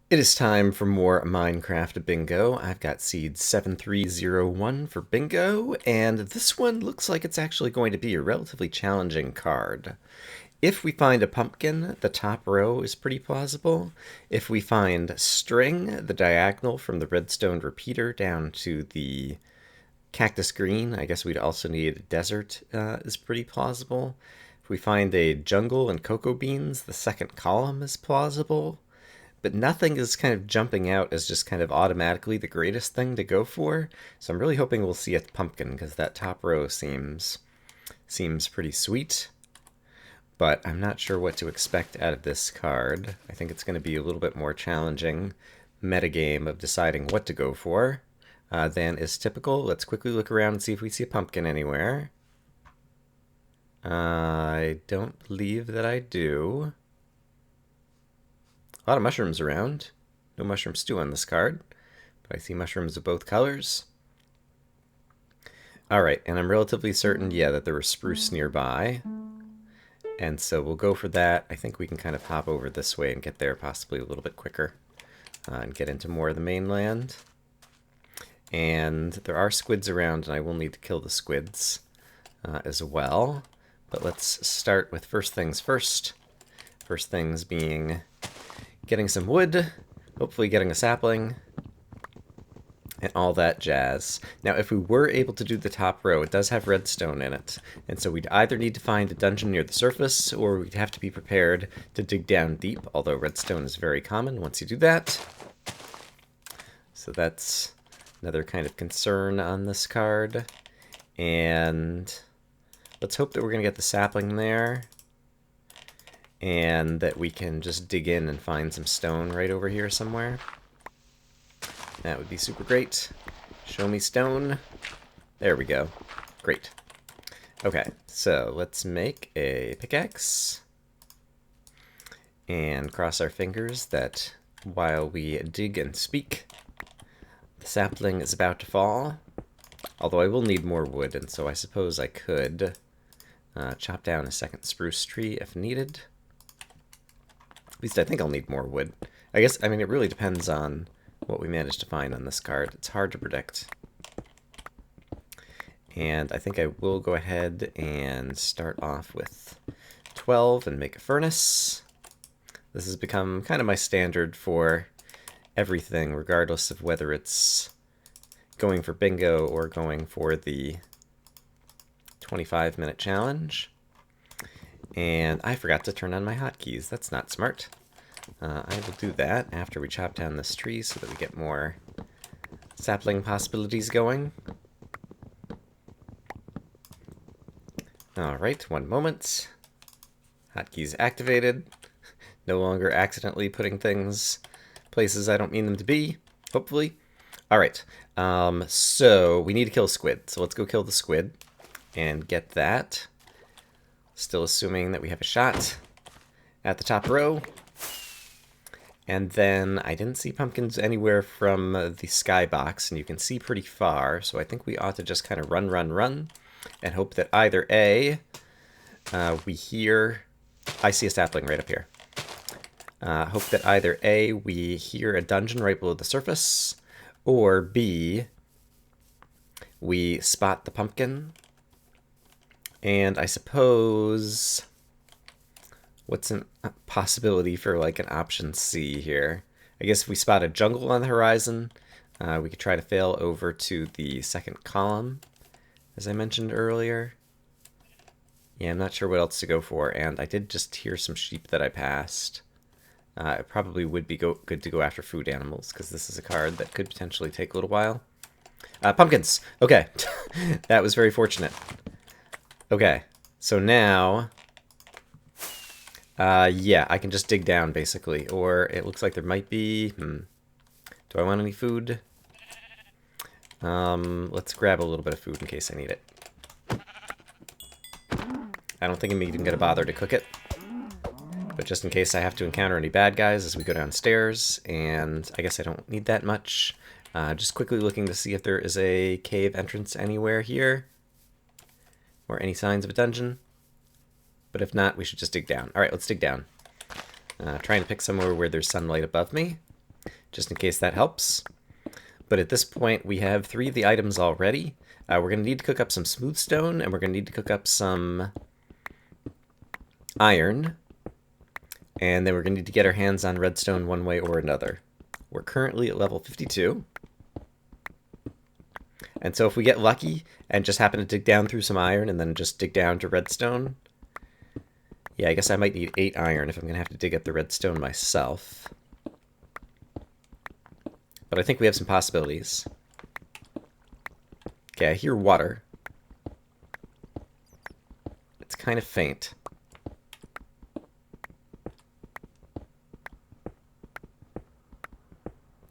It is time for more Minecraft Bingo. I've got seed 7301 for Bingo, and this one looks like it's actually going to be a relatively challenging card. If we find a pumpkin, the top row is pretty plausible. If we find string, the diagonal from the redstone repeater down to the cactus green, I guess we'd also need a desert, is pretty plausible. If we find a jungle and cocoa beans, the second column is plausible, but nothing is kind of jumping out as just kind of automatically the greatest thing to go for. So I'm really hoping we'll see a pumpkin because that top row seems pretty sweet. But I'm not sure what to expect out of this card. I think it's going to be a little bit more challenging metagame of deciding what to go for than is typical. Let's quickly look around and see if we see a pumpkin anywhere. I don't believe that I do. A lot of mushrooms around. No mushroom stew on this card, but I see mushrooms of both colors. Alright, and I'm relatively certain, yeah, that there was spruce nearby. And so we'll go for that. I think we can kind of hop over this way and get there possibly a little bit quicker and get into more of the mainland. And there are squids around, and I will need to kill the squids as well. But let's start with first things first. First things being getting some wood, hopefully getting a sapling, and all that jazz. Now, if we were able to do the top row, it does have redstone in it, and so we'd either need to find a dungeon near the surface, or we'd have to be prepared to dig down deep, although redstone is very common once you do that. So that's another kind of concern on this card. And let's hope that we're going to get the sapling there, and that we can just dig in and find some stone right over here somewhere. That would be super great. Show me stone. There we go. Great. Okay, so let's make a pickaxe and cross our fingers that while we dig and speak, the sapling is about to fall. Although I will need more wood, and so I suppose I could chop down a second spruce tree if needed. At least I think I'll need more wood. I guess, I mean, it really depends on what we manage to find on this card. It's hard to predict. And I think I will go ahead and start off with 12 and make a furnace. This has become kind of my standard for everything, regardless of whether it's going for bingo or going for the 25-minute challenge. And I forgot to turn on my hotkeys. That's not smart. I will do that after we chop down this tree so that we get more sapling possibilities going. Alright, one moment. Hotkeys activated. No longer accidentally putting things places I don't mean them to be, hopefully. Alright, so we need to kill a squid. So let's go kill the squid and get that. Still assuming that we have a shot at the top row. And then I didn't see pumpkins anywhere from the skybox, and you can see pretty far, so I think we ought to just kind of run, and hope that either A, we hear... I see a sapling right up here. Hope that either A, we hear a dungeon right below the surface, or B, we spot the pumpkin. And I suppose, what's a possibility for like an option C here? I guess if we spot a jungle on the horizon, we could try to fail over to the second column, as I mentioned earlier. Yeah, I'm not sure what else to go for, and I did just hear some sheep that I passed. It probably would be good to go after food animals, because this is a card that could potentially take a little while. Pumpkins! Okay, that was very fortunate. Okay, so now, yeah, I can just dig down, basically. Or it looks like there might be, do I want any food? Let's grab a little bit of food in case I need it. I don't think I'm even gonna bother to cook it. But just in case I have to encounter any bad guys as we go downstairs, and I guess I don't need that much. Just quickly looking to see if there is a cave entrance anywhere here. Or any signs of a dungeon. But if not, we should just dig down. Alright, let's dig down. Trying to pick somewhere where there's sunlight above me. just in case that helps. But at this point, we have 3 of the items already. We're going to need to cook up some smooth stone, and we're going to need to cook up some iron. And then we're going to need to get our hands on redstone one way or another. We're currently at level 52. And so if we get lucky and just happen to dig down through some iron and then just dig down to redstone, yeah, I guess I might need 8 iron if I'm going to have to dig up the redstone myself. But I think we have some possibilities. Okay, I hear water. It's kind of faint.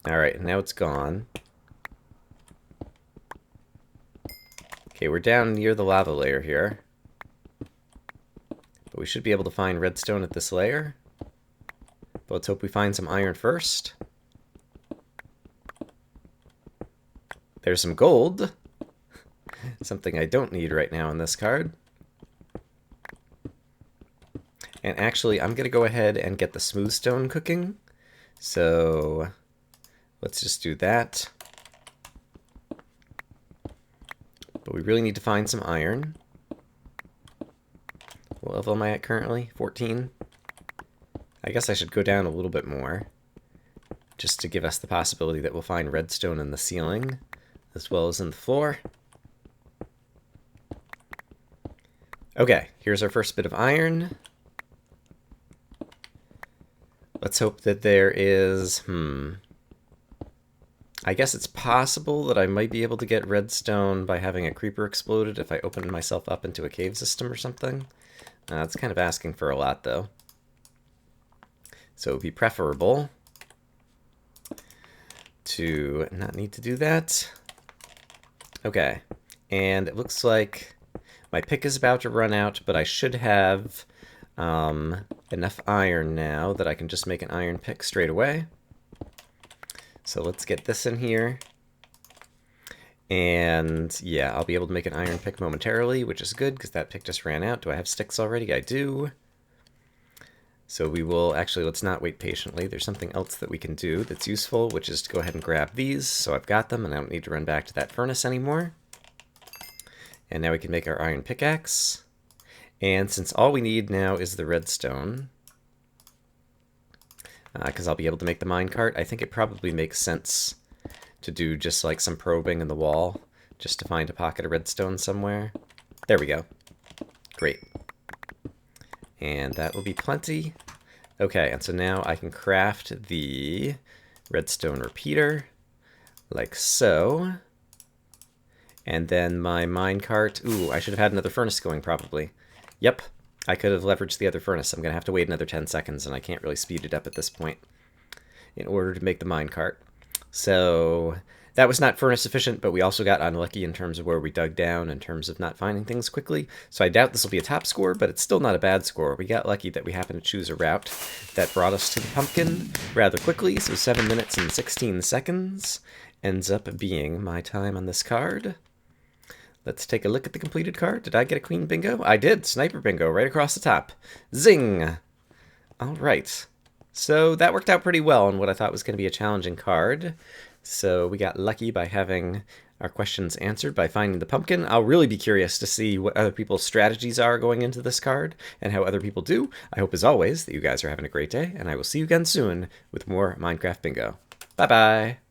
Alright, now it's gone. Okay, we're down near the lava layer here. But we should be able to find redstone at this layer. But let's hope we find some iron first. There's some gold. Something I don't need right now in this card. And actually, I'm going to go ahead and get the smooth stone cooking. So let's just do that. But we really need to find some iron. What level am I at currently? 14? I guess I should go down a little bit more, just to give us the possibility that we'll find redstone in the ceiling, as well as in the floor. Okay, here's our first bit of iron. Let's hope that there is, I guess it's possible that I might be able to get redstone by having a creeper exploded if I open myself up into a cave system or something. That's kind of asking for a lot, though. So it would be preferable to not need to do that. Okay, and it looks like my pick is about to run out, but I should have enough iron now that I can just make an iron pick straight away. So let's get this in here. And yeah, I'll be able to make an iron pick momentarily, which is good because that pick just ran out. Do I have sticks already? I do. So we will actually, let's not wait patiently. There's something else that we can do that's useful, which is to go ahead and grab these. So I've got them and I don't need to run back to that furnace anymore. And now we can make our iron pickaxe. And since all we need now is the redstone, because I'll be able to make the minecart, I think it probably makes sense to do just like some probing in the wall, just to find a pocket of redstone somewhere. There we go. Great. And that will be plenty. Okay, and so now I can craft the redstone repeater, like so. And then my minecart, ooh, I should have had another furnace going probably. Yep, I could have leveraged the other furnace. I'm going to have to wait another 10 seconds, and I can't really speed it up at this point in order to make the minecart. So that was not furnace efficient, but we also got unlucky in terms of where we dug down, in terms of not finding things quickly. So I doubt this will be a top score, but it's still not a bad score. We got lucky that we happened to choose a route that brought us to the pumpkin rather quickly, so 7 minutes and 16 seconds ends up being my time on this card. Let's take a look at the completed card. Did I get a clean bingo? I did. Sniper bingo right across the top. Zing! All right. So that worked out pretty well on what I thought was going to be a challenging card. So we got lucky by having our questions answered by finding the pumpkin. I'll really be curious to see what other people's strategies are going into this card and how other people do. I hope, as always, that you guys are having a great day, and I will see you again soon with more Minecraft Bingo. Bye-bye!